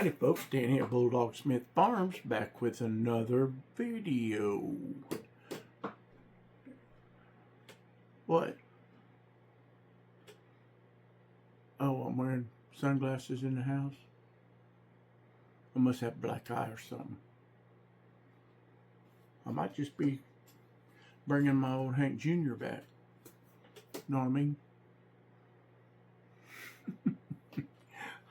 Howdy folks, Dan here at Bulldog Smith Farms, back with another video. What? Oh, I'm wearing sunglasses in the house? I must have black eye or something. I might just be bringing my old Hank Jr. back. Know what I mean?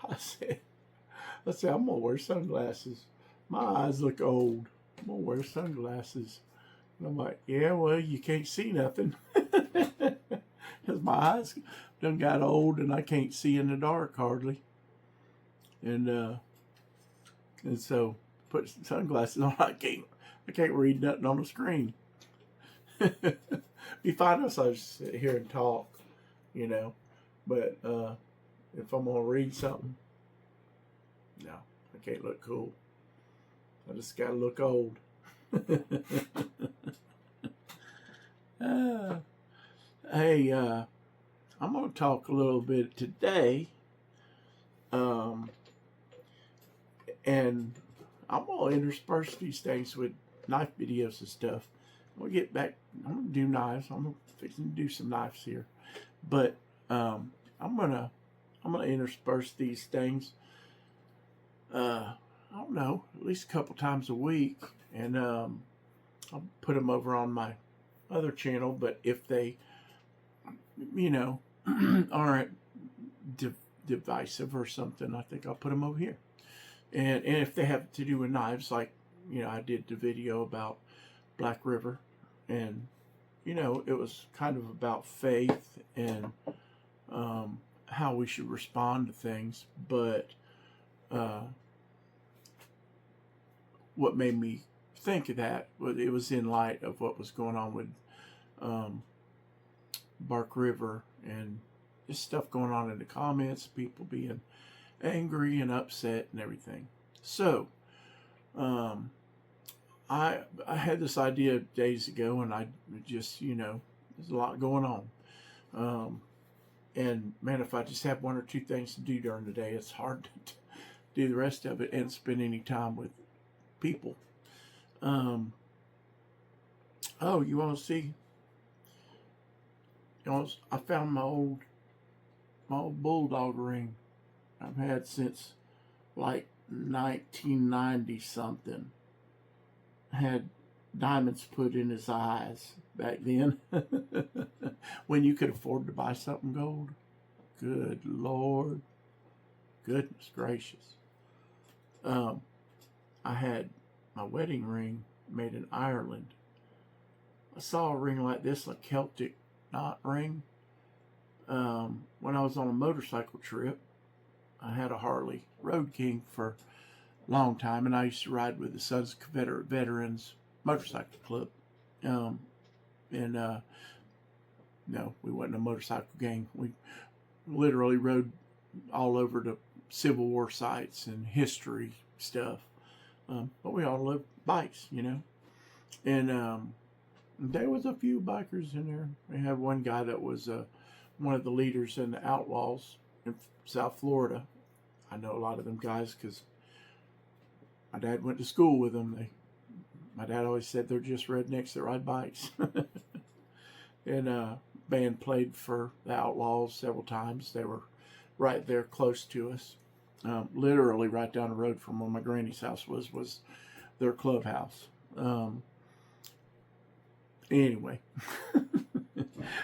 I said, I'm going to wear sunglasses. My eyes look old. I'm going to wear sunglasses. And I'm like, yeah, well, you can't see nothing. Because my eyes done got old and I can't see in the dark hardly. And so, put sunglasses on, I can't read nothing on the screen. Be fine if I just sit here and talk, you know. But if I'm going to read something, no, I can't look cool. I just gotta look old. Hey, I'm gonna talk a little bit today, and I'm gonna intersperse these things with knife videos and stuff. We'll get back. I'm gonna do knives. I'm fixing to do some knives here, but I'm gonna intersperse these things. I don't know, at least a couple times a week, and I'll put them over on my other channel. But if they, you know, aren't divisive or something, I think I'll put them over here. And if they have to do with knives, like, you know, I did the video about Wsrrior, and, you know, it was kind of about faith and how we should respond to things. But what made me think of that was it was in light of what was going on with Wsrrior and just stuff going on in the comments, people being angry and upset and everything. So I had this idea days ago, and I just, you know, there's a lot going on. And man, if I just have one or two things to do during the day, it's hard to do the rest of it and spend any time with people. Oh, you want to see? You know, I found my old bulldog ring I've had since like 1990 something. Had diamonds put in his eyes back then, when you could afford to buy something gold. Good Lord, goodness gracious. I had my wedding ring made in Ireland. I saw a ring like this, a Celtic knot ring, when I was on a motorcycle trip. I had a Harley Road King for a long time, and I used to ride with the Sons of Confederate Veterans Motorcycle Club. No, we wasn't a motorcycle gang. We literally rode all over the Civil War sites and history stuff. But we all loved bikes, you know. And there was a few bikers in there. We had one guy that was one of the leaders in the Outlaws in South Florida. I know a lot of them guys because my dad went to school with them. My dad always said they're just rednecks that ride bikes. And band played for the Outlaws several times. They were right there close to us. Literally right down the road from where my granny's house was their clubhouse. Anyway,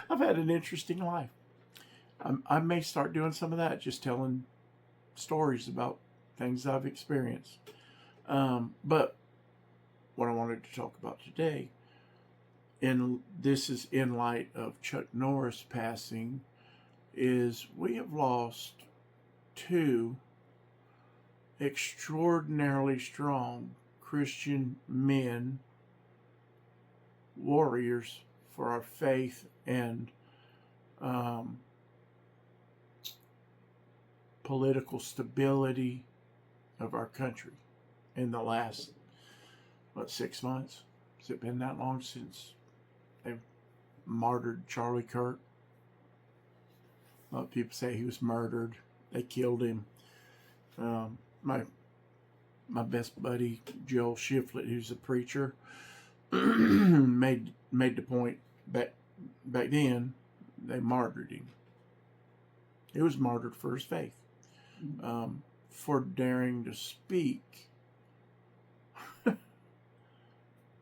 I've had an interesting life. I may start doing some of that, just telling stories about things I've experienced. But what I wanted to talk about today, and this is in light of Chuck Norris passing, is we have lost two extraordinarily strong Christian men, warriors for our faith and political stability of our country in the last, 6 months? Has it been that long since they martyred Charlie Kirk? A lot of people say he was murdered. They killed him. My my best buddy Joel Shiflett, who's a preacher, made the point back then. They martyred him. He was martyred for his faith, for daring to speak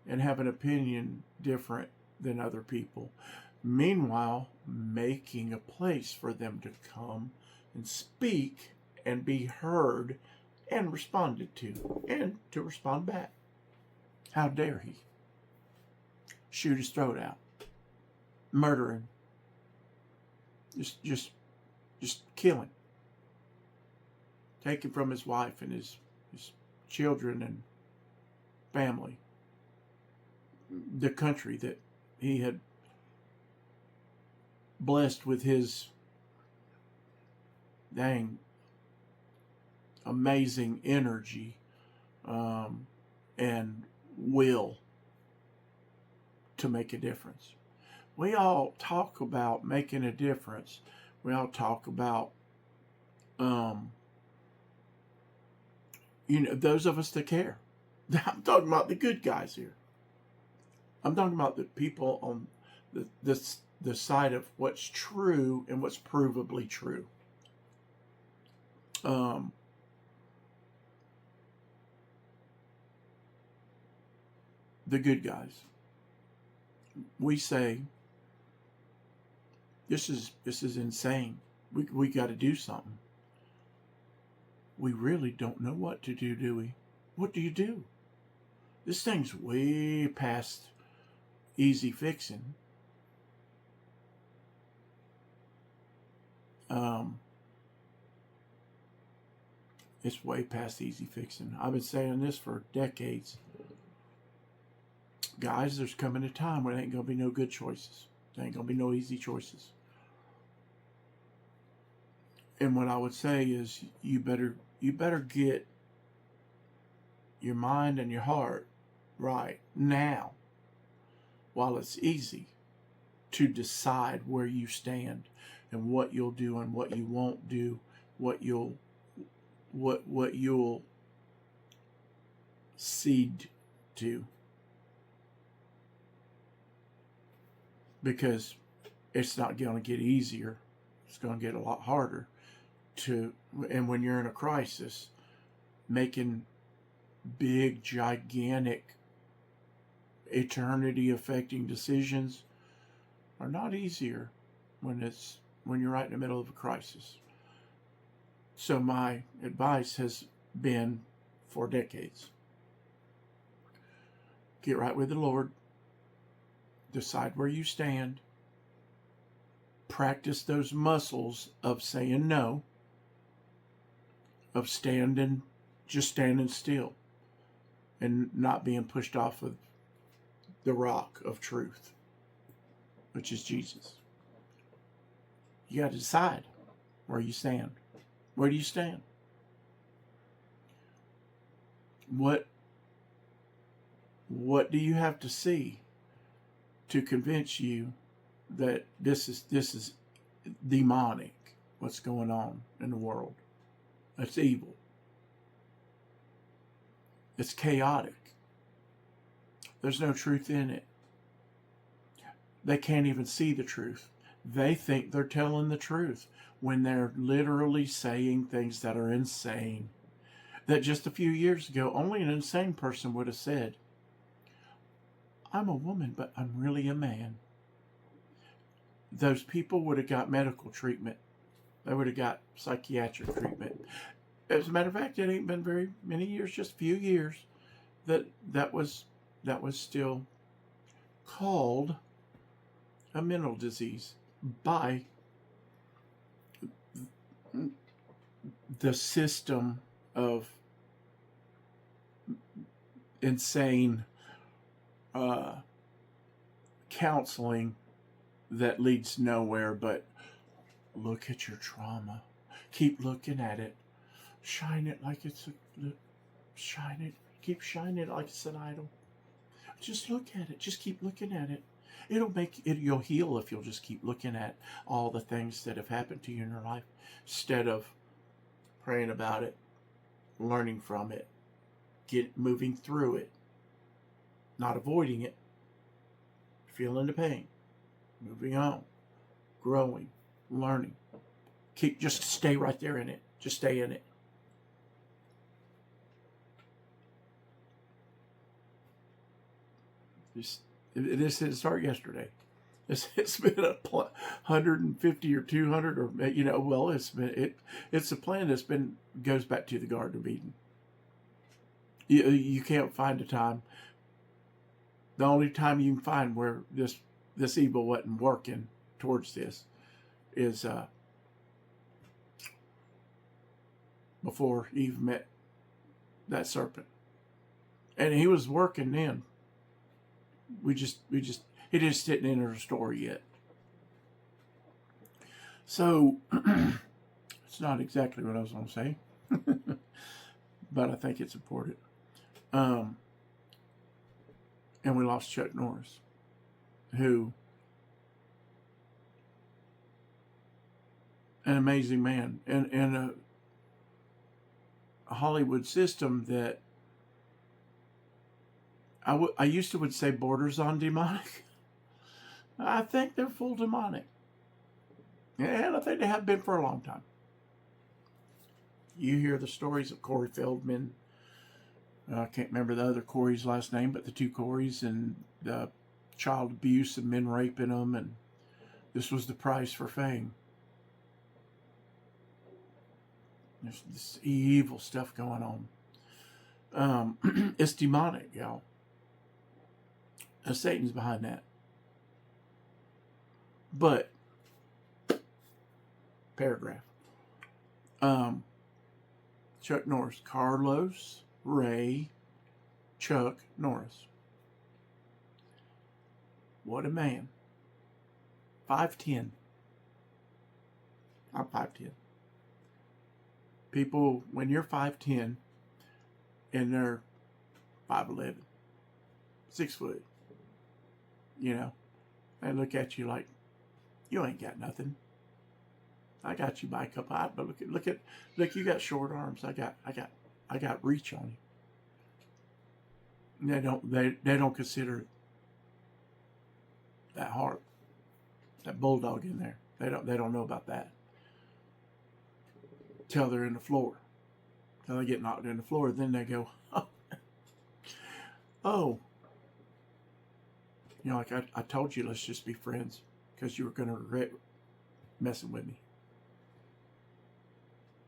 and have an opinion different than other people. Meanwhile, making a place for them to come and speak and be heard and responded to, and to respond back. How dare he? Shoot his throat out. Murder him. Just kill him. Take him from his wife and his children and family. The country that he had blessed with his dang amazing energy and will to make a difference. We all talk about making a difference. We all talk about those of us that care. I'm talking about the good guys here. I'm talking about the people on the side of what's true and what's provably true. The good guys. We say, this is insane. We got to do something. We really don't know what to do we? What do you do? This thing's way past easy fixing. It's way past easy fixing. I've been saying this for decades. Guys, there's coming a time when there ain't going to be no good choices. There ain't going to be no easy choices. And what I would say is you better get your mind and your heart right now, while it's easy to decide where you stand and what you'll do and what you won't do, what you'll cede to. Because it's not going to get easier. It's going to get a lot harder and when you're in a crisis, making big, gigantic, eternity affecting decisions are not easier when you're right in the middle of a crisis. So my advice has been for decades: get right with the Lord, decide where you stand, practice those muscles of saying no, of just standing still and not being pushed off of the rock of truth, which is Jesus. You got to decide where you stand. Where do you stand? What do you have to see to convince you that this is demonic, what's going on in the world? It's evil. It's chaotic. There's no truth in it. They can't even see the truth. They think they're telling the truth when they're literally saying things that are insane. That just a few years ago, only an insane person would have said. I'm a woman, but I'm really a man. Those people would have got medical treatment. They would have got psychiatric treatment. As a matter of fact, it ain't been very many years, just a few years, that was still called a mental disease by the system of insane counseling that leads nowhere but look at your trauma. Keep looking at it. Shine it like it's shine it. Keep shining it like it's an idol. Just look at it. Just keep looking at it. You'll heal if you'll just keep looking at all the things that have happened to you in your life instead of praying about it, learning from it, moving through it, not avoiding it, feeling the pain, moving on, growing, learning. Just stay right there in it. Just stay in it. This didn't start yesterday. It's been 150 or 200 or well, it's a plan that's goes back to the Garden of Eden. You can't find a time. The only time you can find where this evil wasn't working towards this is before Eve met that serpent, and he was working then. He just didn't enter the story yet. So it's not exactly what I was going to say, but I think it's important. And we lost Chuck Norris, who, an amazing man, and a Hollywood system that I used to would say borders on demonic. I think they're full demonic. And I think they have been for a long time. You hear the stories of Corey Feldman. I can't remember the other Corey's last name, but the two Coreys, and the child abuse and men raping them, and this was the price for fame. There's this evil stuff going on. It's demonic, y'all. And Satan's behind that. But, paragraph. Chuck Norris. Carlos Ray Chuck Norris. What a man. 5'10". I'm 5'10". People, when you're 5'10", and they're 5'11", 6 foot, they look at you like, you ain't got nothing. I got you by a couple of, but look, you got short arms. I got reach on you. And they don't consider that heart, that bulldog in there. They don't know about that. Till they're in the floor. Till they get knocked in the floor, then they go, oh. Like I told you, let's just be friends, because you were going to regret messing with me.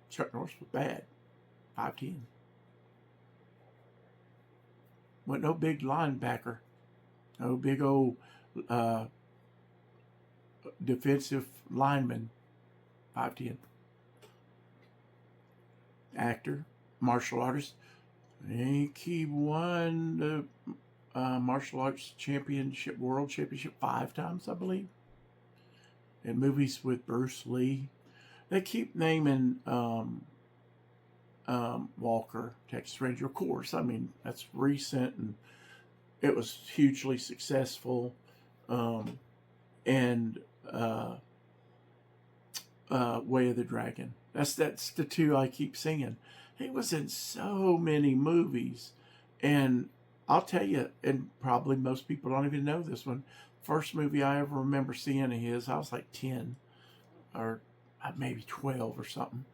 Chuck Norris was bad. 5'10". Wasn't no big linebacker. No big old defensive lineman. 5'10". Actor, martial artist. I think he won the martial arts championship, world championship 5 times, I believe. In movies with Bruce Lee. They keep naming Walker, Texas Ranger. Of course, I mean, that's recent, and it was hugely successful. And Way of the Dragon. That's the two I keep singing. He was in so many movies, and I'll tell you, and probably most people don't even know this one. First movie I ever remember seeing of his, I was like 10 or maybe 12 or something,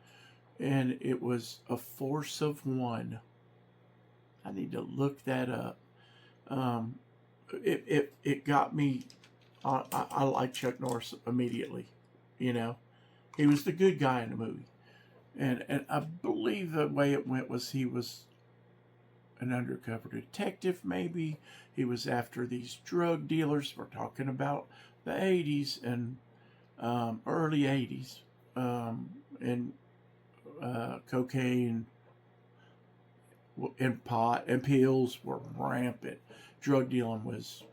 and it was A Force of One. I need to look that up. It got me. I like Chuck Norris immediately. He was the good guy in the movie, and I believe the way it went was he was an undercover detective. Maybe he was after these drug dealers. We're talking about the 80s and early 80s, and cocaine and pot and pills were rampant. Drug dealing was,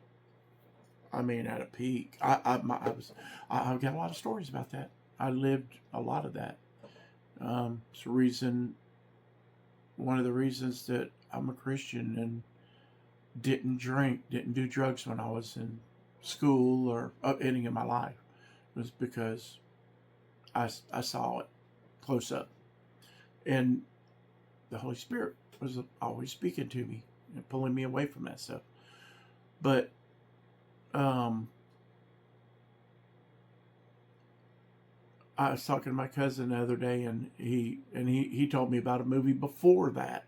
at a peak. I've got a lot of stories about that. I lived a lot of that. It's one of the reasons that I'm a Christian and didn't drink, didn't do drugs when I was in school or any of my life, was because I saw it close up. And the Holy Spirit was always speaking to me and pulling me away from that stuff. But I was talking to my cousin the other day, and he told me about a movie before that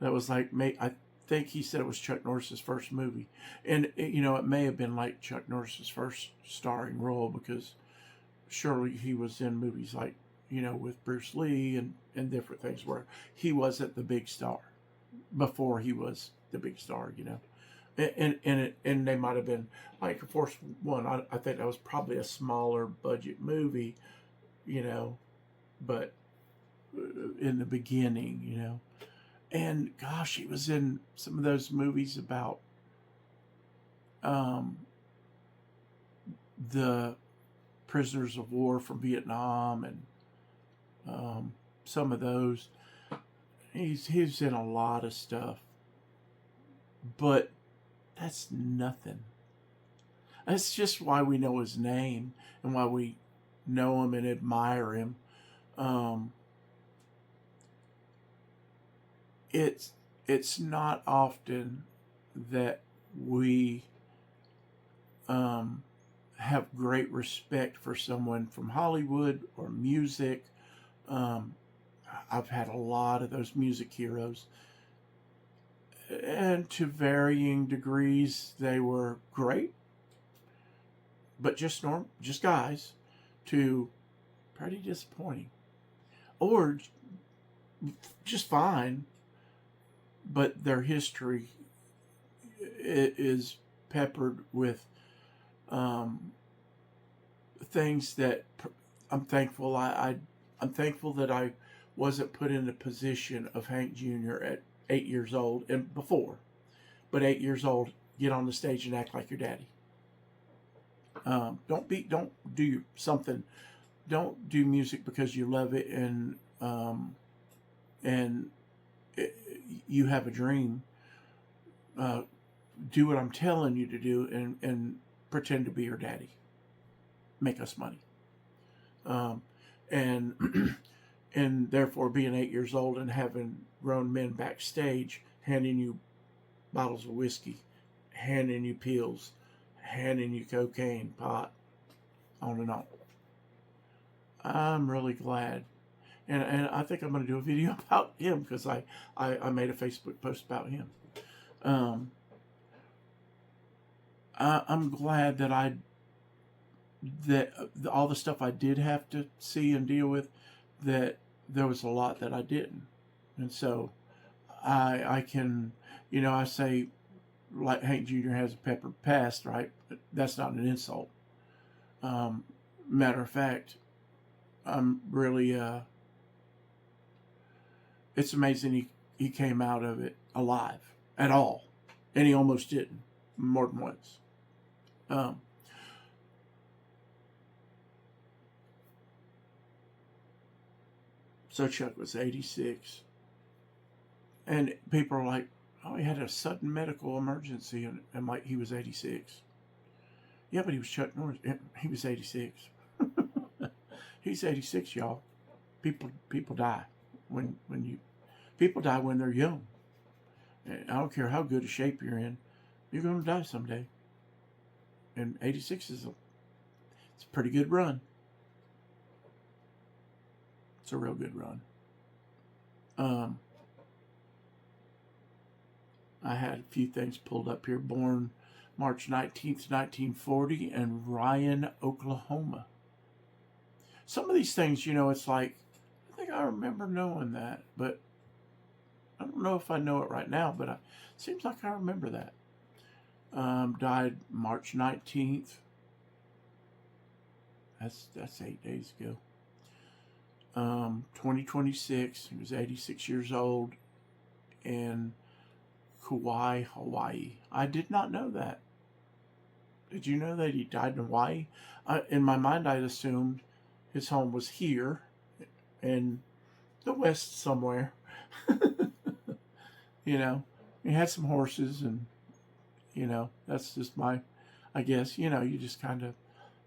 was like, I think he said it was Chuck Norris's first movie, and you know, it may have been like Chuck Norris's first starring role, because surely he was in movies like, you know, with Bruce Lee and different things where he wasn't the big star before he was the big star, you know. And they might have been like Force One. I think that was probably a smaller budget movie, you know, but in the beginning, you know. And gosh, he was in some of those movies about the prisoners of war from Vietnam, and some of those. He's in a lot of stuff, but that's nothing. That's just why we know his name and why we know him and admire him. It's not often that we have great respect for someone from Hollywood or music. I've had a lot of those music heroes, and to varying degrees, they were great, but just guys, to pretty disappointing, or just fine, but their history is peppered with things that I'm thankful I'm thankful that I wasn't put in the position of Hank Jr. at 8 years old and before, but 8 years old, get on the stage and act like your daddy. Don't do something. Don't do music because you love it and you have a dream. Do what I'm telling you to do, and pretend to be your daddy. Make us money. And and therefore, being 8 years old and having grown men backstage handing you bottles of whiskey, handing you pills, handing you cocaine, pot, on and on. I'm really glad. And I think I'm going to do a video about him, because I made a Facebook post about him. I'm glad that all the stuff I did have to see and deal with, that there was a lot that I didn't. And so I can, you know, I say, like, Hank Jr. has a peppered past, right? But that's not an insult. Matter of fact, I'm really, it's amazing he came out of it alive at all. And he almost didn't, more than once. So Chuck was 86. And people are like, oh, he had a sudden medical emergency, and like, he was 86. Yeah, but he was Chuck Norris. He was 86. He's 86, y'all. People die people die when they're young. I don't care how good a shape you're in, you're going to die someday. And 86 it's a pretty good run. It's a real good run. I had a few things pulled up here. Born March 19th, 1940 in Ryan, Oklahoma. Some of these things, you know, it's like, I think I remember knowing that, but I don't know if I know it right now, but it seems like I remember that. Died March 19th. That's 8 days ago. 2026. He was 86 years old in Kauai, Hawaii. I did not know that. Did you know that he died in Hawaii? In my mind, I'd assumed his home was here in the West somewhere. You know, he had some horses, and, you know, that's just I guess, you know, you just kind of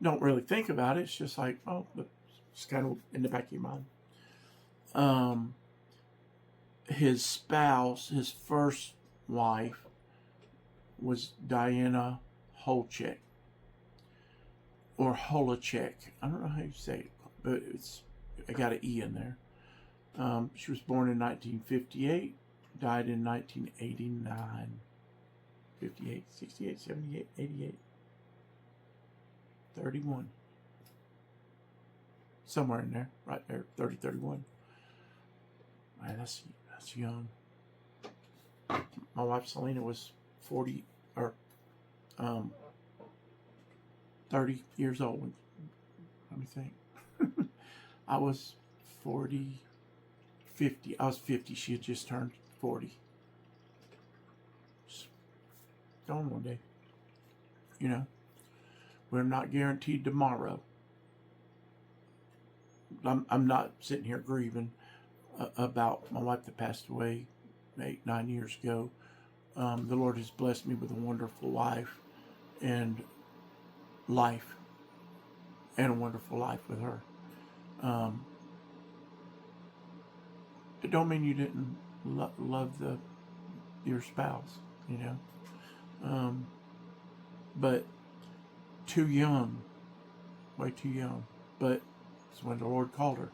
don't really think about it. It's just like, oh, it's kind of in the back of your mind. his spouse, his first wife, was Diana Holchek or Holachek. I don't know how you say it, but I got an E in there. She was born in 1958, died in 1989. 58, 68, 78, 88, 31. Somewhere in there, right there, 30, 31. Man, that's young. My wife Selena was 40 or 30 years old. Let me think. I was 40, 50. I was 50. She had just turned 40. Just gone one day. You know, we're not guaranteed tomorrow. I'm not sitting here grieving about my wife that passed away 8-9 years ago. The Lord has blessed me with a wonderful wife and life, and a wonderful life with her. It don't mean you didn't love your spouse, you know, but too young, way too young. But it's when the Lord called her.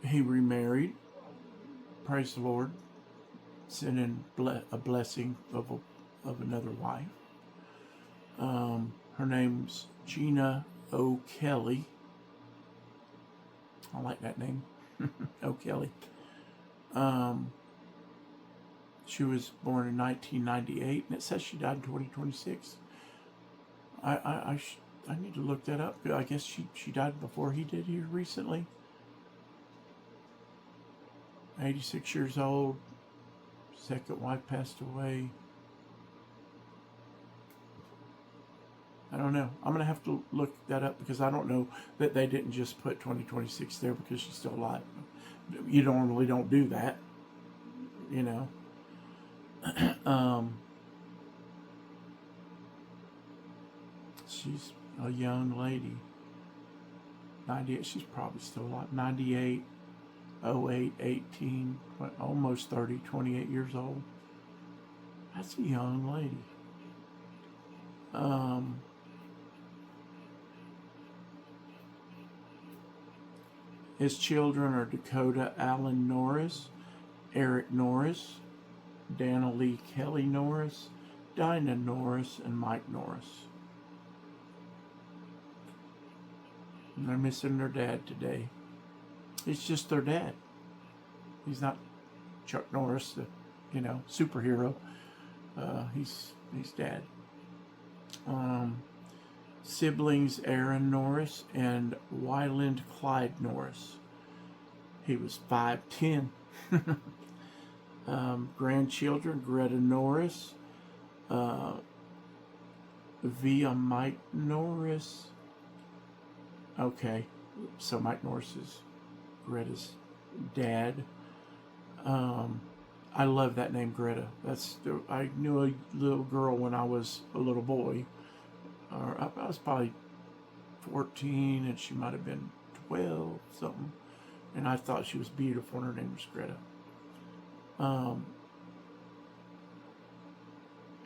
He remarried. Praise the Lord. Sent in a blessing of another wife. Her name's Gina O'Kelly. I like that name. O'Kelly. She was born in 1998, and it says she died in 2026. I need to look that up. I guess she died before he did here recently. 86 years old. Second wife passed away. I don't know. I'm going to have to look that up because I don't know that they didn't just put 2026 there because she's still alive. You normally don't do that, you know. She's a young lady. 98. She's probably still alive. 98, 08, 18, almost 30, 28 years old. That's a young lady. His children are Dakota Allen Norris, Eric Norris, Dana Lee Kelly Norris, Dinah Norris, and Mike Norris. And they're missing their dad today. It's just their dad. He's not Chuck Norris, the superhero. He's dad. Siblings Aaron Norris and Wyland Clyde Norris. He was 5'10". Grandchildren Greta Norris, via Mike Norris. Okay, so Mike Norris is Greta's dad. I love that name, Greta. I knew a little girl when I was a little boy. I was probably 14, and she might have been 12, something. And I thought she was beautiful, and her name was Greta.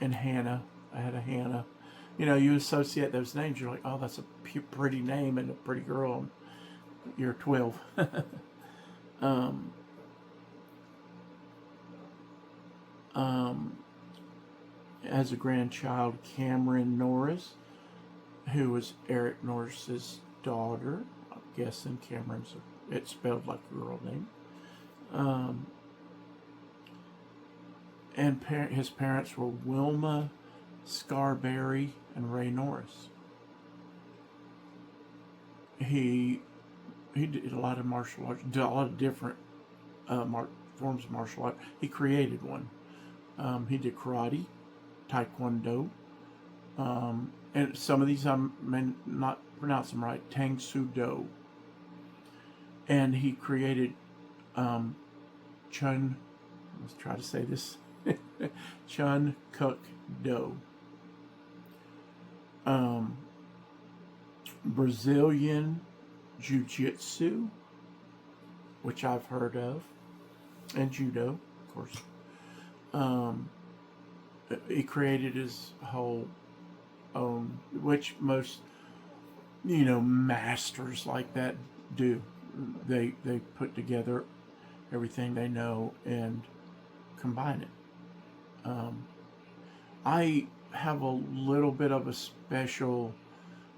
And Hannah. I had a Hannah. You associate those names. You're like, oh, that's a pretty name and a pretty girl. And you're 12. As a grandchild, Cameron Norris, who was Eric Norris's daughter. I'm guessing it's spelled like a girl name. And his parents were Wilma Scarberry and Ray Norris. He did a lot of martial arts, did a lot of different forms of martial art. He created one. He did karate, taekwondo, and some of these I may not pronounce them right, Tang Soo Do. And he created Chun, let's try to say this, Chun Kuk Do. Brazilian Jiu-Jitsu, which I've heard of, and judo, of course. He created his whole own, which most, masters like that do. They put together everything they know and combine it. I have a little bit of a special,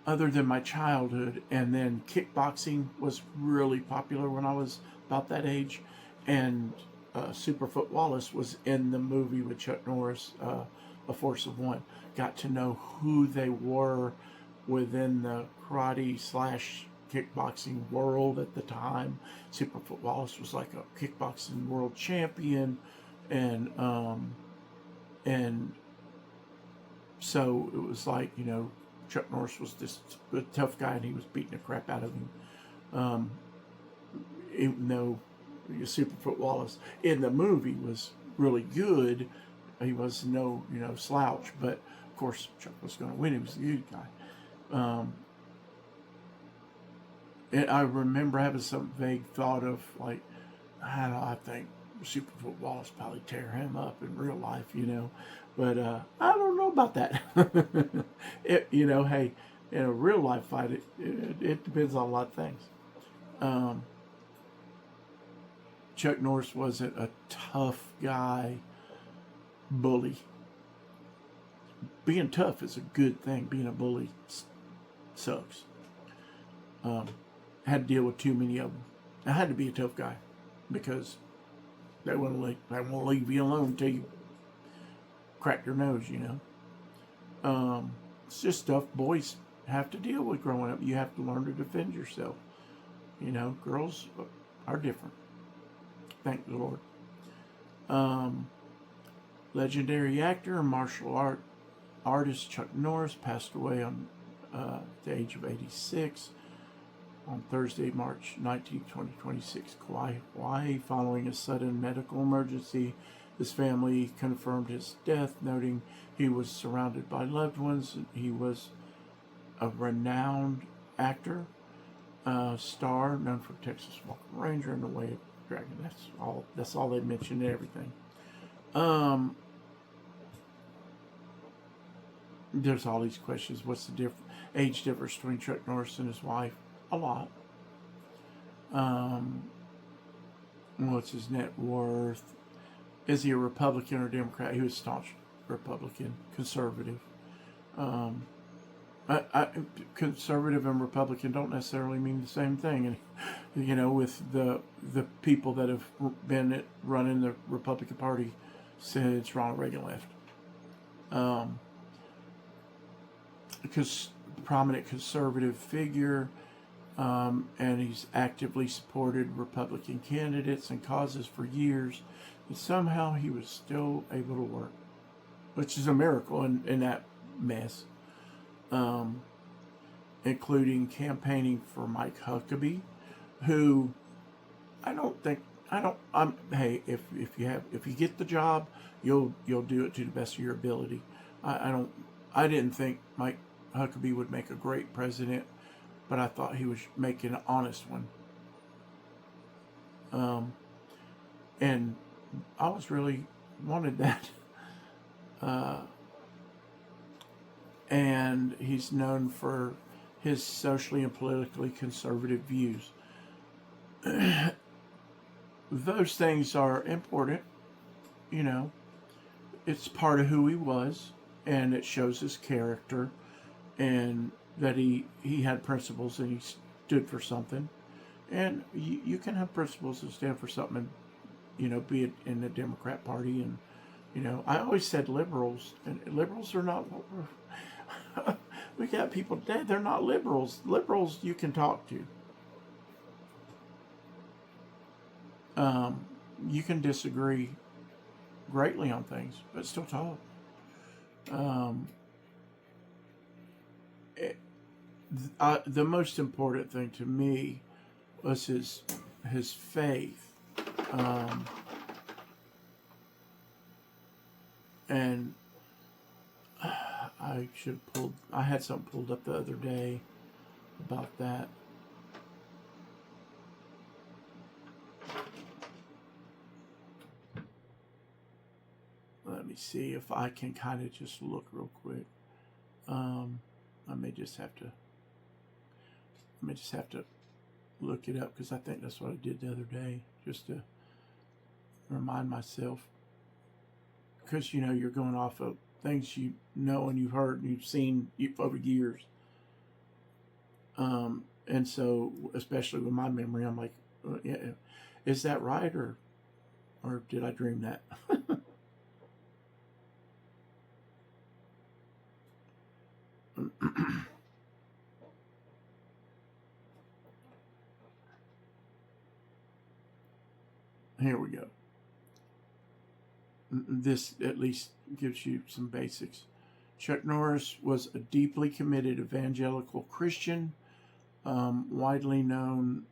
other than my childhood, and then kickboxing was really popular when I was about that age, and Superfoot Wallace was in the movie with Chuck Norris, A Force of One. Got to know who they were within the karate / kickboxing world at the time. Superfoot Wallace was like a kickboxing world champion, and so it was like, Chuck Norris was this tough guy, and he was beating the crap out of him. Even though Superfoot Wallace in the movie was really good, he was no slouch. But of course, Chuck was going to win. He was the good guy. And I remember having some vague thought of like, I think Superfoot Wallace probably tear him up in real life, But I don't know about that. Hey, in a real life fight, it depends on a lot of things. Chuck Norris wasn't a tough guy bully. Being tough is a good thing. Being a bully sucks. Had to deal with too many of them. I had to be a tough guy because they won't leave you alone until you crack your nose, It's just stuff boys have to deal with growing up. You have to learn to defend yourself. Girls are different. Thank the Lord. Legendary actor and martial artist Chuck Norris passed away on the age of 86 on Thursday, March 19, 2026, Hawaii, following a sudden medical emergency. His family confirmed his death, noting he was surrounded by loved ones. He was a renowned actor, star, known for Texas Walking Ranger and The Way of Dragon. That's all they mentioned in everything. There's all these questions. What's the age difference between Chuck Norris and his wife? A lot. What's his net worth? Is he a Republican or Democrat? He was staunch Republican, conservative. Conservative and Republican don't necessarily mean the same thing, and with the people that have been running the Republican Party since Ronald Reagan left. Because prominent conservative figure, and he's actively supported Republican candidates and causes for years, and somehow he was still able to work, which is a miracle in that mess. Including campaigning for Mike Huckabee, who hey, if you get the job, you'll do it to the best of your ability. I didn't think Mike Huckabee would make a great president, but I thought he was making an honest one. And I was really wanted that. And he's known for his socially and politically conservative views. Those things are important, It's part of who he was, and it shows his character, and that he had principles and he stood for something. And you can have principles and stand for something, and be it in the Democrat Party. And I always said liberals, and liberals are not. We got people today, they're not liberals. Liberals you can talk to. You can disagree greatly on things, but still talk. The most important thing to me was his faith, and I had something pulled up the other day about that. see if I can kind of just look real quick. I may just have to look it up, because I think that's what I did the other day, just to remind myself. Because, you know, you're going off of things you know and you've heard and you've seen over years. And so, especially with my memory, I'm like, yeah, is that right, or did I dream that? Here we go. This at least gives you some basics. Chuck Norris was a deeply committed evangelical Christian, widely known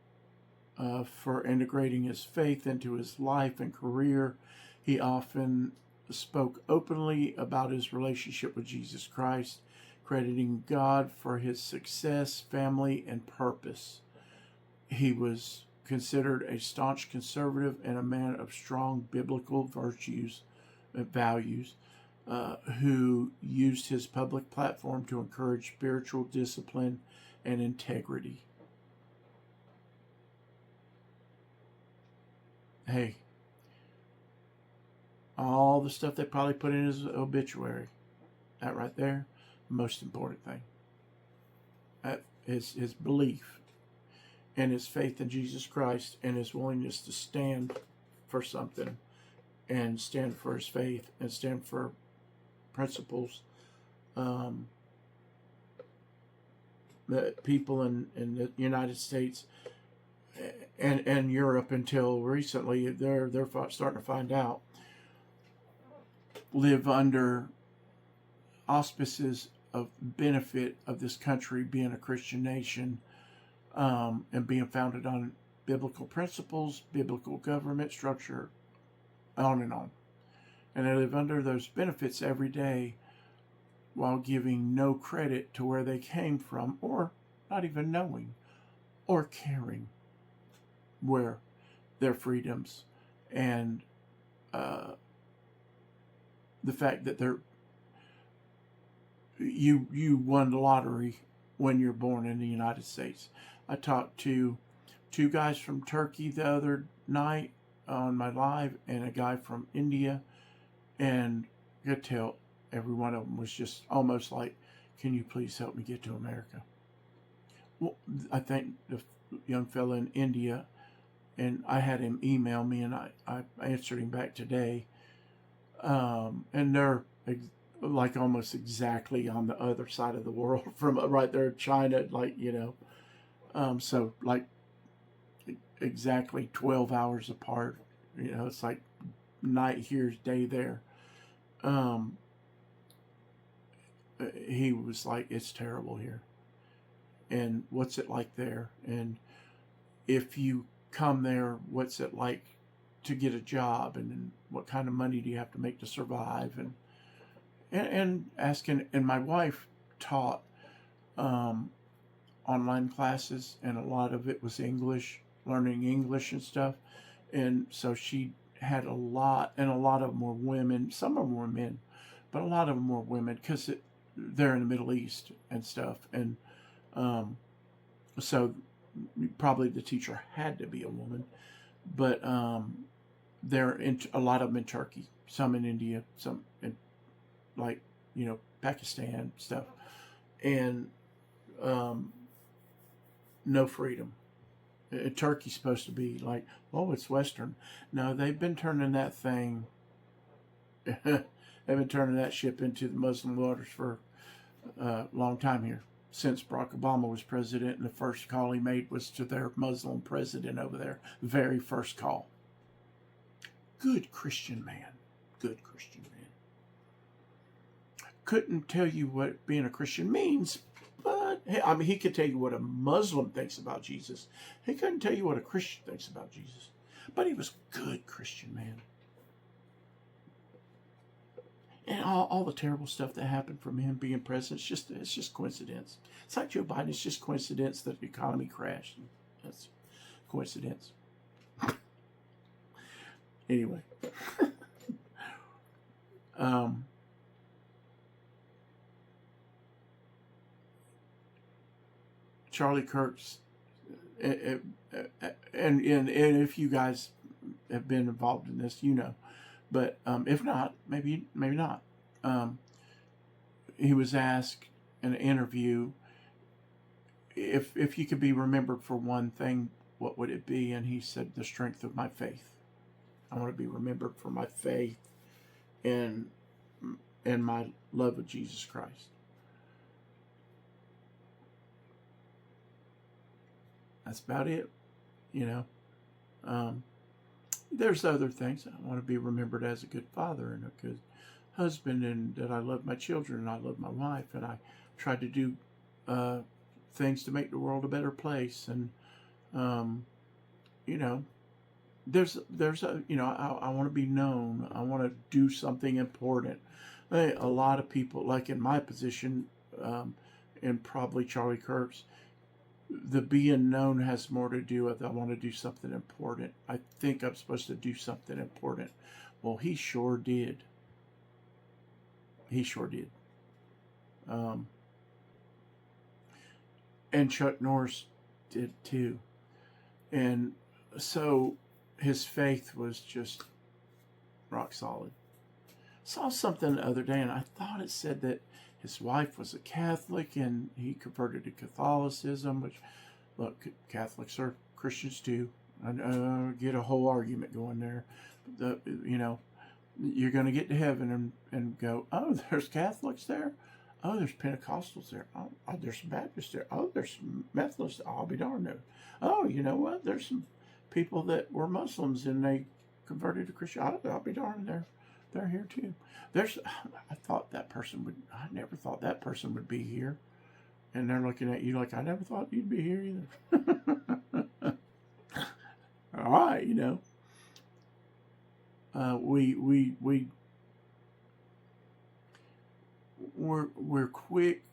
for integrating his faith into his life and career. He often spoke openly about his relationship with Jesus Christ, crediting God for his success, family, and purpose. He was considered a staunch conservative and a man of strong biblical virtues and values, who used his public platform to encourage spiritual discipline and integrity. Hey, all the stuff they probably put in his obituary, that right there, most important thing. That is his belief and his faith in Jesus Christ, and his willingness to stand for something, and stand for his faith, and stand for principles that people in the United States and Europe, until recently, they're starting to find out, live under auspices of benefit of this country being a Christian nation, and being founded on biblical principles, biblical government structure, on and on. And they live under those benefits every day, while giving no credit to where they came from, or not even knowing or caring where their freedoms and the fact that you won the lottery when you're born in the United States. I talked to 2 guys from Turkey the other night on my live, and a guy from India, and I could tell every one of them was just almost like, can you please help me get to America? Well, I think the young fella in India, and I had him email me, and I answered him back today, and they're like almost exactly on the other side of the world from right there, China, like, you know, so like exactly 12 hours apart. You know, it's like night here, day there. He was like, it's terrible here. And what's it like there? And if you come there, what's it like to get a job? And what kind of money do you have to make to survive? And asking, and my wife taught online classes, and a lot of it was English, learning English and stuff. And so she had a lot, and a lot of them were women. Some of them were men, but a lot of them were women, because they're in the Middle East and stuff. And so probably the teacher had to be a woman, but they're in a lot of them in Turkey, some in India, some in, like, you know, Pakistan stuff, and no freedom. Turkey's supposed to be like, oh, it's Western. No, they've been turning that thing. They've been turning that ship into the Muslim waters for a long time here, since Barack Obama was president, and the first call he made was to their Muslim president over there. Very first call. Good Christian man. Good Christian man. Couldn't tell you what being a Christian means, but I mean, he could tell you what a Muslim thinks about Jesus. He couldn't tell you what a Christian thinks about Jesus. But he was a good Christian man. And all the terrible stuff that happened from him being president, it's just coincidence. It's like Joe Biden. It's just coincidence that the economy crashed. That's coincidence. Anyway. Um, Charlie Kirk's, and if you guys have been involved in this, you know. But if not, maybe not. Um, he was asked in an interview, if you could be remembered for one thing, what would it be? And he said, the strength of my faith. I want to be remembered for my faith and my love of Jesus Christ. That's about it, you know. There's other things. I want to be remembered as a good father and a good husband, and that I love my children and I love my wife, and I try to do things to make the world a better place. And you know, there's a, you know, I want to be known. I want to do something important. A lot of people, like in my position, and probably Charlie Kirk's, the being known has more to do with I want to do something important. I think I'm supposed to do something important. Well, he sure did. He sure did. And Chuck Norris did too. And so his faith was just rock solid. Saw something the other day, and I thought it said that his wife was a Catholic and he converted to Catholicism, which, look, Catholics are Christians too. I get a whole argument going there. You know, you're going to get to heaven and go, oh, there's Catholics there. Oh, there's Pentecostals there. Oh, there's some Baptists there. Oh, there's some Methodists. I'll be darned there. Oh, you know what? There's some people that were Muslims and they converted to Christian. I'll be darned there. They're here too. I thought that person would. I never thought that person would be here, and they're looking at you like I never thought you'd be here either. All right, you know. We're quick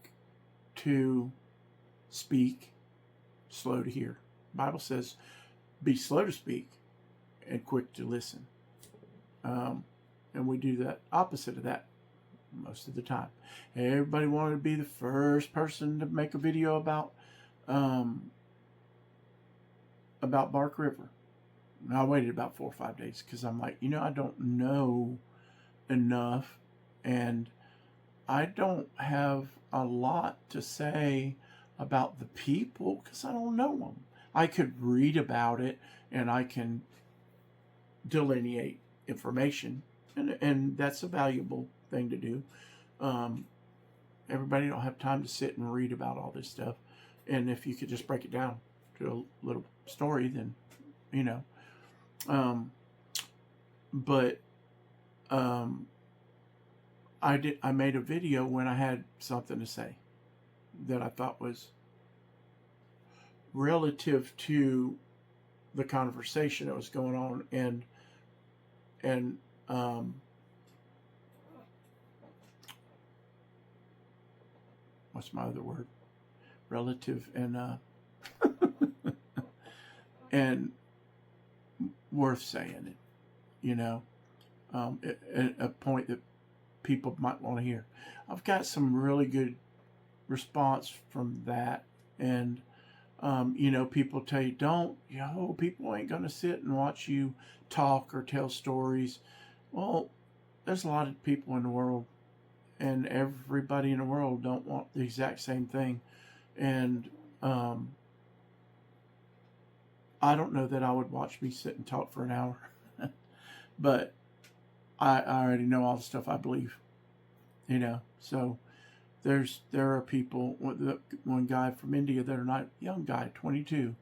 to speak, slow to hear. The Bible says, "Be slow to speak, and quick to listen." And we do that opposite of that most of the time. Everybody wanted to be the first person to make a video about Bark River. And I waited about 4 or 5 days because I'm like, I don't know enough, and I don't have a lot to say about the people because I don't know them. I could read about it and I can delineate information. And that's a valuable thing to do. Everybody don't have time to sit and read about all this stuff. And if you could just break it down to a little story, then, I made a video when I had something to say that I thought was relative to the conversation that was going on, and what's my other word? Relative and and worth saying it, a point that people might want to hear. I've got some really good response from that, and people tell you, people ain't going to sit and watch you talk or tell stories. Well, there's a lot of people in the world, and everybody in the world don't want the exact same thing. And I don't know that I would watch me sit and talk for an hour, but I already know all the stuff I believe, so there are people, one guy from India that are not young guy, 22,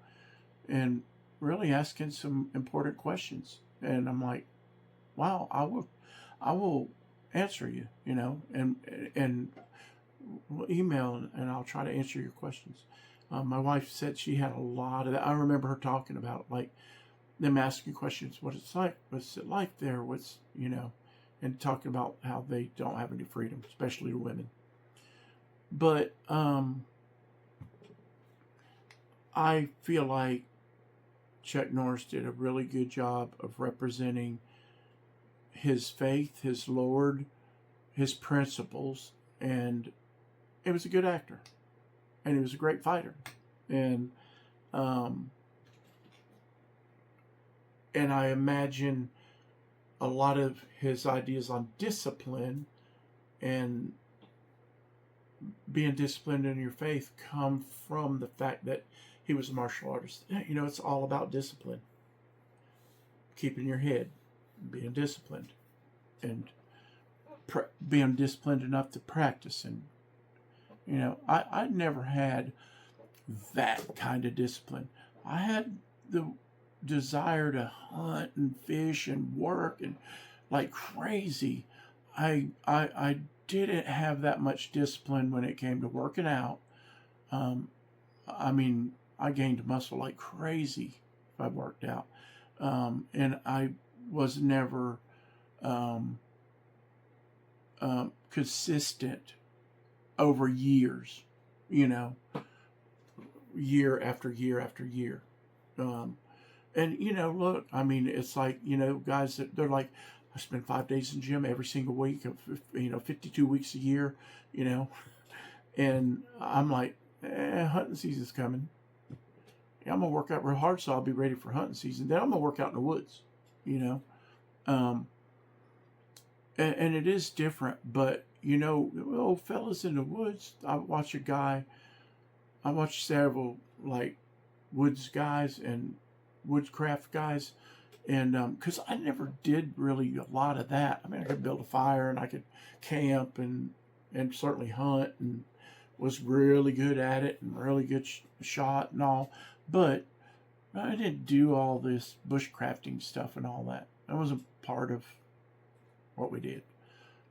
and really asking some important questions. And I'm like, wow, I will answer you, and we'll email and I'll try to answer your questions. My wife said she had a lot of that. I remember her talking about like them asking questions, what's it like there? And talking about how they don't have any freedom, especially women. But I feel like Chuck Norris did a really good job of representing his faith, his Lord, his principles, and he was a good actor, and he was a great fighter, and um, and I imagine a lot of his ideas on discipline and being disciplined in your faith come from the fact that he was a martial artist. You know, it's all about discipline, keeping your head, being disciplined, and being disciplined enough to practice. And you know, I never had that kind of discipline. I had the desire to hunt and fish and work and like crazy. I didn't have that much discipline when it came to working out. Um, I mean, I gained muscle like crazy if I worked out, and I was never um, consistent over years. You know, year after year after year. Um, and you know, look, I mean, it's like, you know, guys that they're like, I spend 5 days in the gym every single week, of, you know, 52 weeks a year, you know, and I'm like, hunting season's coming. Yeah, I'm gonna work out real hard, so I'll be ready for hunting season. Then I'm gonna work out in the woods, you know, um, and it is different, but you know, old fellas in the woods. I watched several like woods guys and woodcraft guys, and because I never did really a lot of that. I mean, I could build a fire and I could camp and certainly hunt, and was really good at it and really good shot and all, but I didn't do all this bushcrafting stuff and all that. That wasn't part of what we did.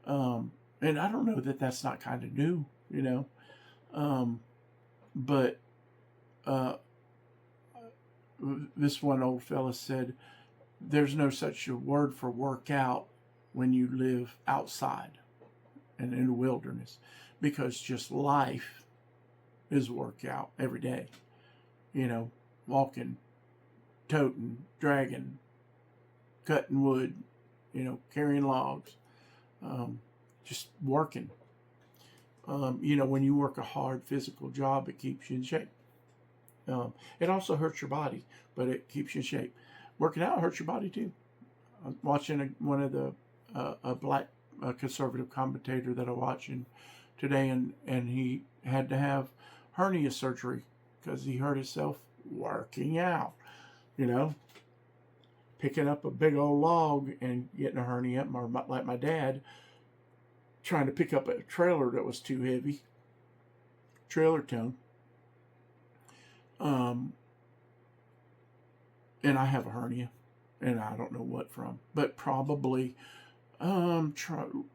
And I don't know that that's not kind of new, you know, but uh, this one old fella said, there's no such a word for workout when you live outside and in the wilderness, because just life is workout every day. You know, walking, toting, dragging, cutting wood, you know, carrying logs, just working. You know, when you work a hard physical job, it keeps you in shape. It also hurts your body, but it keeps you in shape. Working out hurts your body too. I'm watching one of the a black conservative commentator that I watch today, and he had to have hernia surgery because he hurt himself working out. You know, picking up a big old log and getting a hernia, or like my dad trying to pick up a trailer that was too heavy, trailer tone. And I have a hernia, and I don't know what from, but probably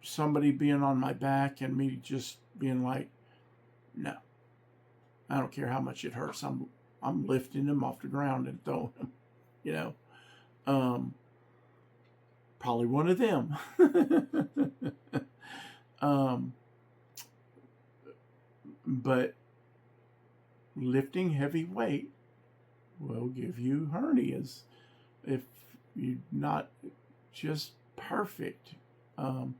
somebody being on my back and me just being like, no, I don't care how much it hurts. I'm lifting them off the ground and throwing them, you know. Probably one of them. But lifting heavy weight will give you hernias if you're not just perfect. And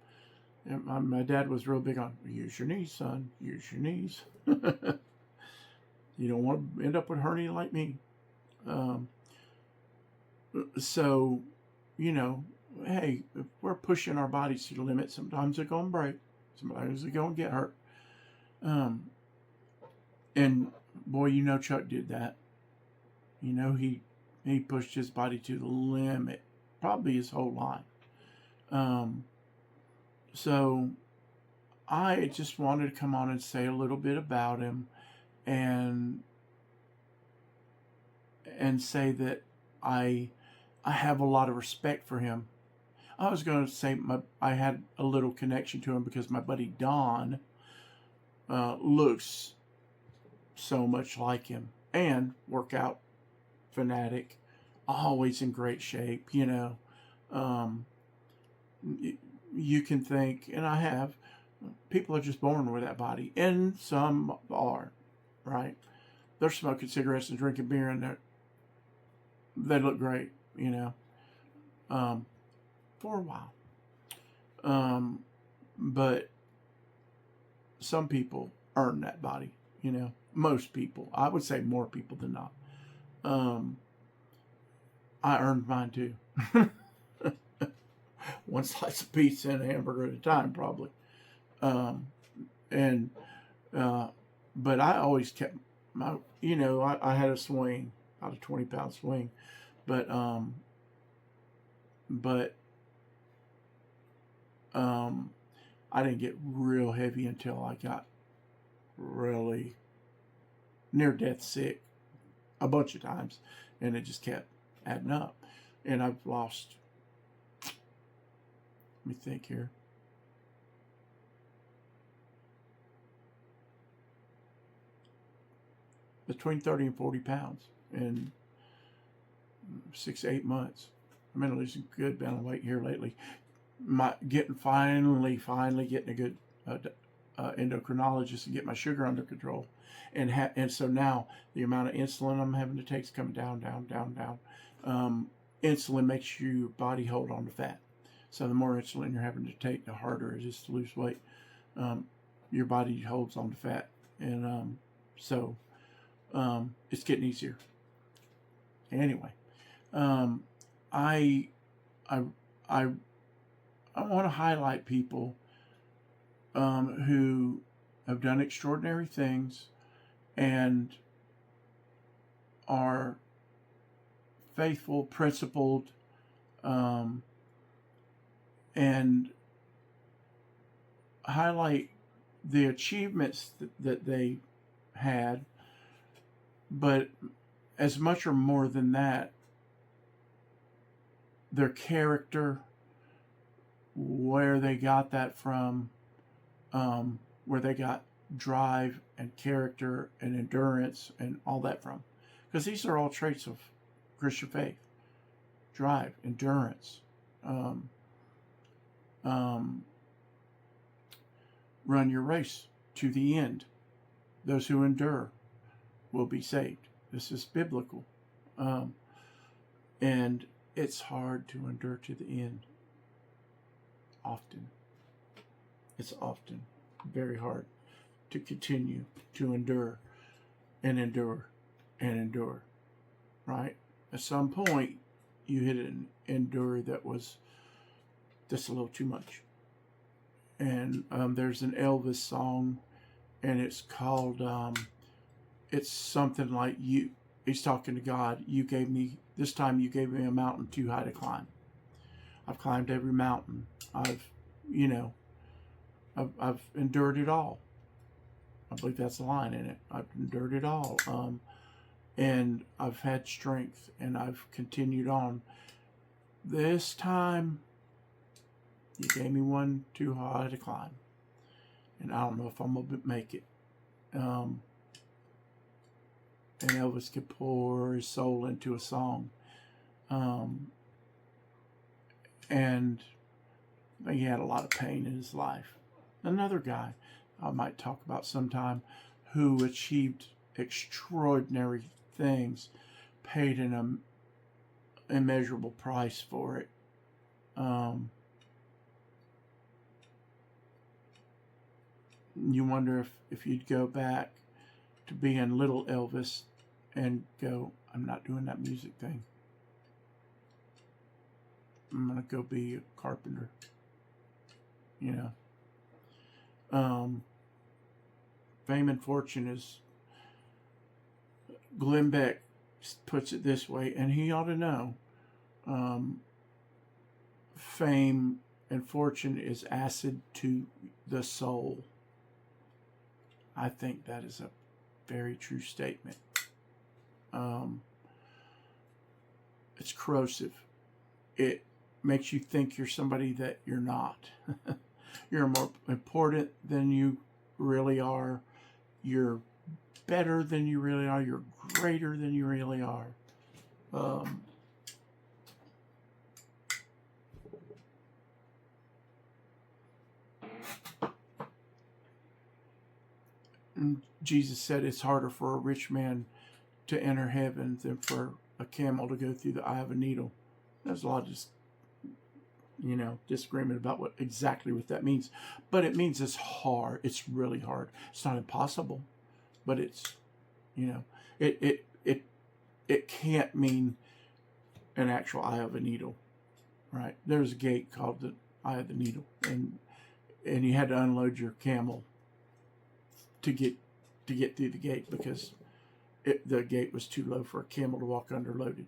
my dad was real big on, use your knees, son, use your knees. You don't want to end up with hernia like me. So, you know, hey, if we're pushing our bodies to the limit, sometimes they're going to break. Sometimes they're going to get hurt. And boy, you know, Chuck did that. You know, he pushed his body to the limit, probably his whole life. So I just wanted to come on and say a little bit about him, and say that I have a lot of respect for him. I was going to say I had a little connection to him because my buddy Don looks so much like him, and workout fanatic, always in great shape, you know. You can think, and I have, people are just born with that body, and some are, right? They're smoking cigarettes and drinking beer, and they look great, you know, for a while. But some people earn that body, you know. Most people, I would say more people than not. I earned mine too. One slice of pizza and a hamburger at a time, probably. Um, and but I always kept my, you know, I had a swing, about a 20-pound swing, but but I didn't get real heavy until I got really near death sick a bunch of times, and it just kept adding up. And I've lost, let me think here, between 30 and 40 pounds in 6 to 8 months. I'm going to lose a good amount of weight here lately. Finally getting a good endocrinologist and get my sugar under control, and so now the amount of insulin I'm having to take is coming down. Insulin makes your body hold on to fat, so the more insulin you're having to take, the harder it is to lose weight. Your body holds on to fat, and so it's getting easier. Anyway, I want to highlight people who have done extraordinary things and are faithful, principled, and highlight the achievements that they had, but as much or more than that, their character, where they got that from, where they got drive and character and endurance and all that from. Because these are all traits of Christian faith. Drive, endurance, run your race to the end. Those who endure will be saved. This is biblical. And it's hard to endure to the end. Often. It's often very hard to continue to endure and endure and endure. Right? At some point, you hit an endure that was just a little too much. And there's an Elvis song, and it's called, it's something like, he's talking to God, this time you gave me a mountain too high to climb. I've climbed every mountain. I've endured it all. I believe that's the line in it. I've endured it all. And I've had strength, and I've continued on. This time, you gave me one too high to climb. And I don't know if I'm going to make it. And Elvis could pour his soul into a song. And he had a lot of pain in his life. Another guy I might talk about sometime who achieved extraordinary things, paid an immeasurable price for it. You wonder if you'd go back to being little Elvis and go, I'm not doing that music thing. I'm going to go be a carpenter. You know. Fame and fortune is, Glenn Beck puts it this way, and he ought to know. Fame and fortune is acid to the soul. I think that is a very true statement. It's corrosive. It makes you think you're somebody that you're not. You're more important than you really are. You're better than you really are. You're greater than you really are. Jesus said it's harder for a rich man to enter heaven than for a camel to go through the eye of a needle. There's a lot of just disagreement about exactly what that means. But it means it's hard. It's really hard. It's not impossible, but it's, it it it it can't mean an actual eye of a needle, right? There's a gate called the eye of the needle, and you had to unload your camel to get through the gate because the gate was too low for a camel to walk under loaded.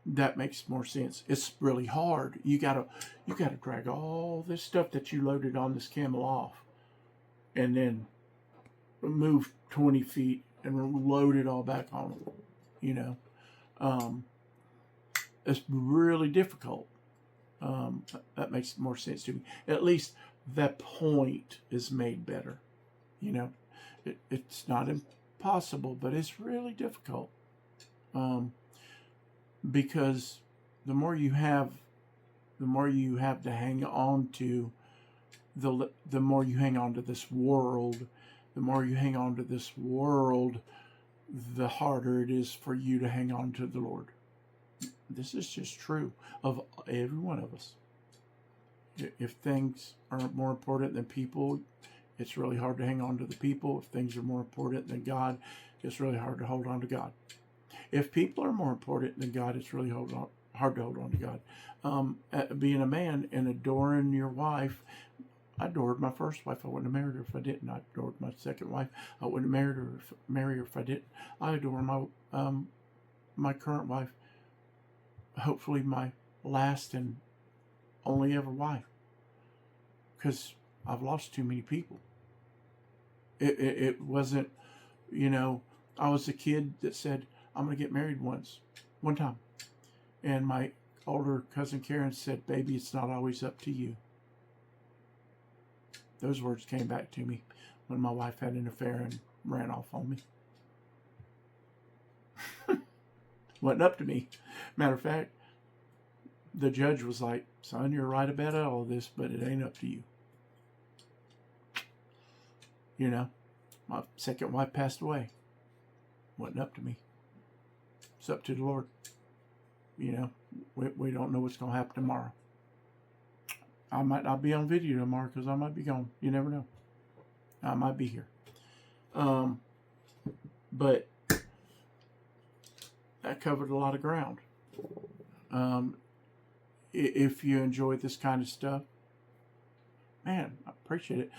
That makes more sense. It's really hard. You gotta drag all this stuff that you loaded on this camel off, and then move 20 feet and load it all back on them. It's really difficult. That makes more sense to me. At least the point is made better. It's not impossible, but it's really difficult. Because the more you have to hang on to, the more you hang on to this world, the harder it is for you to hang on to the Lord. This is just true of every one of us. If things are more important than people, it's really hard to hang on to the people. If things are more important than God, it's really hard to hold on to God. If people are more important than God, it's really hard to hold on to God. Being a man and adoring your wife, I adored my first wife. I wouldn't have married her if I didn't. I adored my second wife. I wouldn't have married her if I didn't. I adore my current wife. Hopefully my last and only ever wife. Because I've lost too many people. It wasn't, I was a kid that said, I'm going to get married one time. And my older cousin Karen said, baby, it's not always up to you. Those words came back to me when my wife had an affair and ran off on me. Wasn't up to me. Matter of fact, the judge was like, son, you're right about all of this, but it ain't up to you. My second wife passed away. Wasn't up to me. It's up to the Lord. We don't know what's going to happen tomorrow. I might not be on video tomorrow because I might be gone. You never know. I might be here. But that covered a lot of ground. If you enjoy this kind of stuff, man, I appreciate it.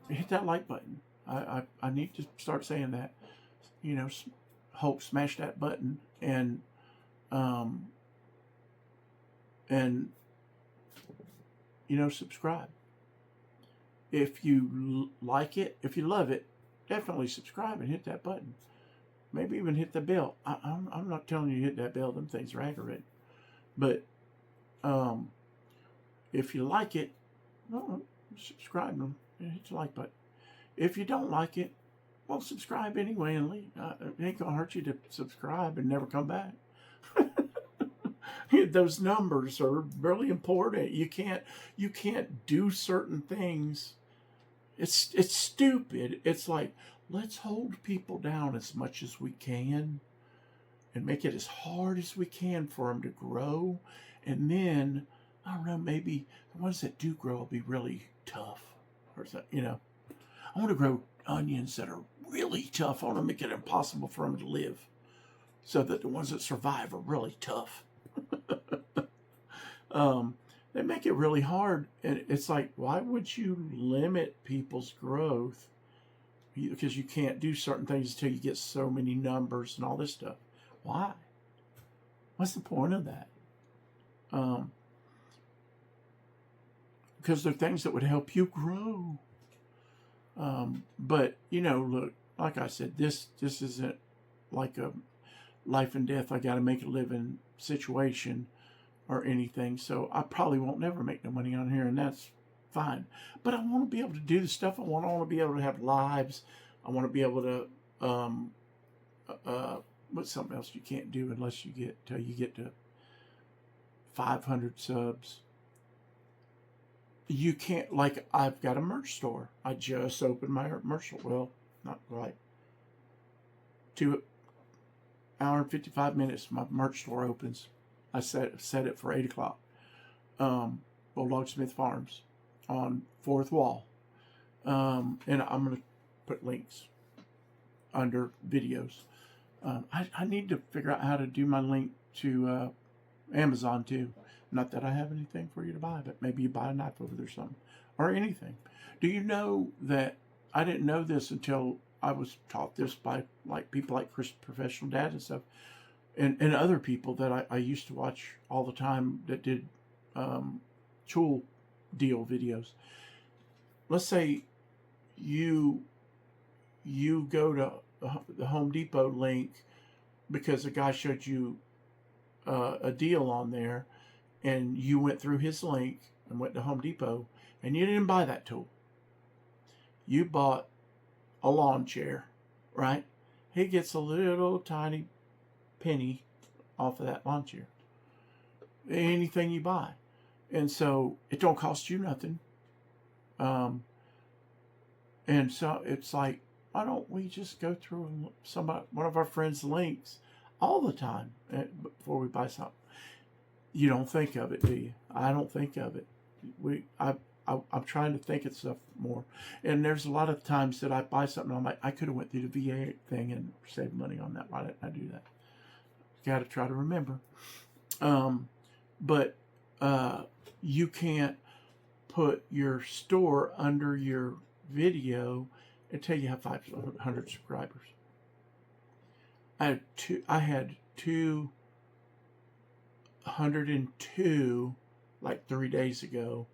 Hit that like button. I need to start saying that. Hulk, smash that button and subscribe. If you like it, if you love it, definitely subscribe and hit that button. Maybe even hit the bell. I'm not telling you to hit that bell. Them things are aggravating. But if you like it, subscribe and hit the like button. If you don't like it, well, subscribe anyway and leave. It ain't gonna hurt you to subscribe and never come back. Those numbers are really important. You can't do certain things. It's stupid. It's like, let's hold people down as much as we can and make it as hard as we can for them to grow. And then, I don't know, maybe the ones that do grow will be really tough. Or something, I want to grow onions that are really tough. I want to make it impossible for them to live so that the ones that survive are really tough. They make it really hard. And it's like, why would you limit people's growth? Because you can't do certain things until you get so many numbers and all this stuff. Why? What's the point of that? Because they're things that would help you grow. But, look, like I said, this isn't like a life and death, I got to make a living situation or anything. So I probably won't never make no money on here, and that's fine. But I want to be able to do the stuff I want. I want to be able to have lives. I want to be able to, what's something else you can't do unless you get to 500 subs. You can't, like, I've got a merch store. I just opened my merch store. Well, not quite. hour and 55 minutes, my merch store opens. I set it for 8 o'clock. Bulldog Smith Farms on Fourth Wall. And I'm going to put links under videos. I need to figure out how to do my link to Amazon too. Not that I have anything for you to buy, but maybe you buy a knife over there or something. Or anything. Do you know that I didn't know this until I was taught this by like people like Chris Professional Dad and stuff, and other people that I used to watch all the time that did tool deal videos. Let's say you go to the Home Depot link because a guy showed you a deal on there, and you went through his link and went to Home Depot, and you didn't buy that tool. You bought a lawn chair, right? He gets a little tiny penny off of that lawn chair. Anything you buy. And so it don't cost you nothing. And so it's like, why don't we just go through one of our friends' links all the time before we buy something? You don't think of it, do you? I don't think of it. I'm trying to think of stuff more. And there's a lot of times that I buy something, I'm like, I could have went through the VA thing and saved money on that. Why didn't I do that? Got to try to remember. But you can't put your store under your video until you have 500 subscribers. I had 202 like 3 days ago,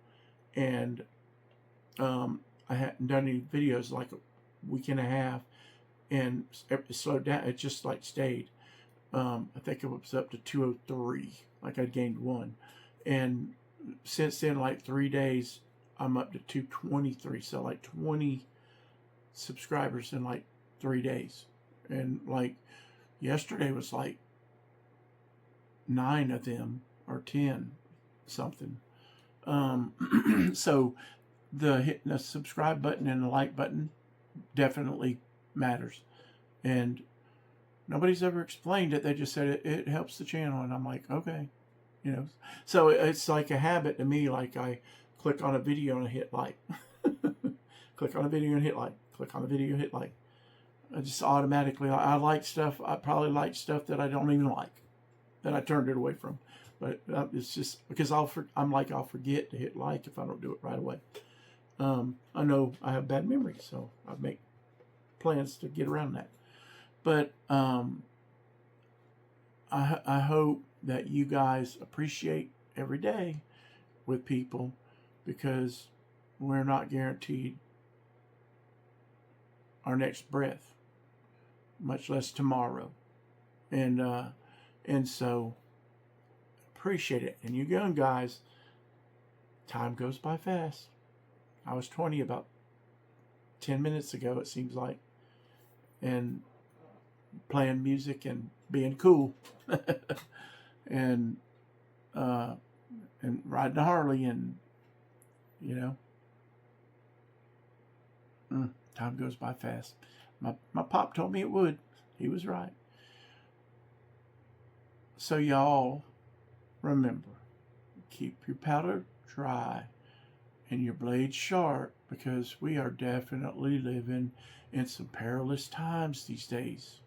and I hadn't done any videos like a week and a half, and it slowed down. It just like stayed. I think it was up to 203. Like I gained one, and since then, like 3 days, I'm up to 223. So like 20 subscribers in like 3 days, and like yesterday was like 9 of them or 10 something. So the hitting the subscribe button and the like button definitely matters, and nobody's ever explained it. They just said it helps the channel, and I'm like, okay, you know. So it's like a habit to me. Like I click on a video and I hit like, click on a video and hit like, click on the video and hit like. I just automatically, I like stuff. I probably like stuff that I don't even like, that I turned it away from. But it's just because I'll forget to hit like if I don't do it right away. I know I have bad memory, so I make plans to get around that. But I hope that you guys appreciate every day with people, because we're not guaranteed our next breath, much less tomorrow. And so appreciate it. And you young guys, time goes by fast. I was 20 about 10 minutes ago, it seems like, and playing music and being cool, and riding a Harley, and you know, time goes by fast. My pop told me it would. He was right. So y'all remember, keep your powder dry and your blade sharp, because we are definitely living in some perilous times these days.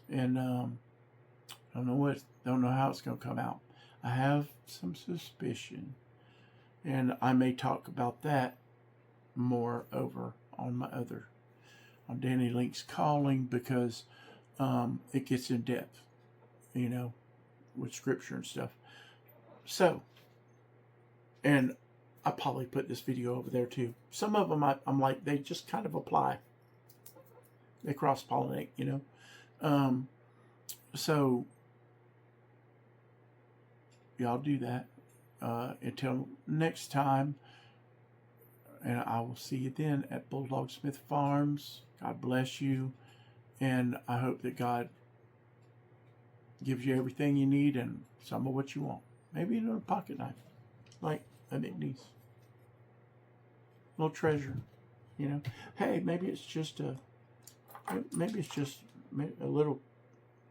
And don't know how it's going to come out. I have some suspicion, and I may talk about that more over on on Danny Link's Calling, because it gets in depth, you know, with scripture and stuff. So, and I probably put this video over there too. Some of them I'm like, they just kind of apply. They cross-pollinate, you know. So y'all do that. Until next time, and I will see you then at Bulldog Smith Farms. God bless you, and I hope that God gives you everything you need and some of what you want. Maybe another pocket knife, like a big niece. Little treasure, you know. Hey, maybe it's just a little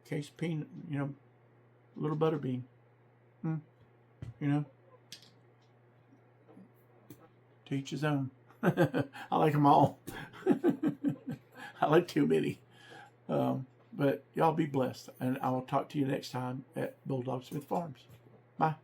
case of peanut, you know, little butter bean. You know, to each his own. I like them all. I like too many. But y'all be blessed. And I will talk to you next time at Bulldog Smith Farms. Bye.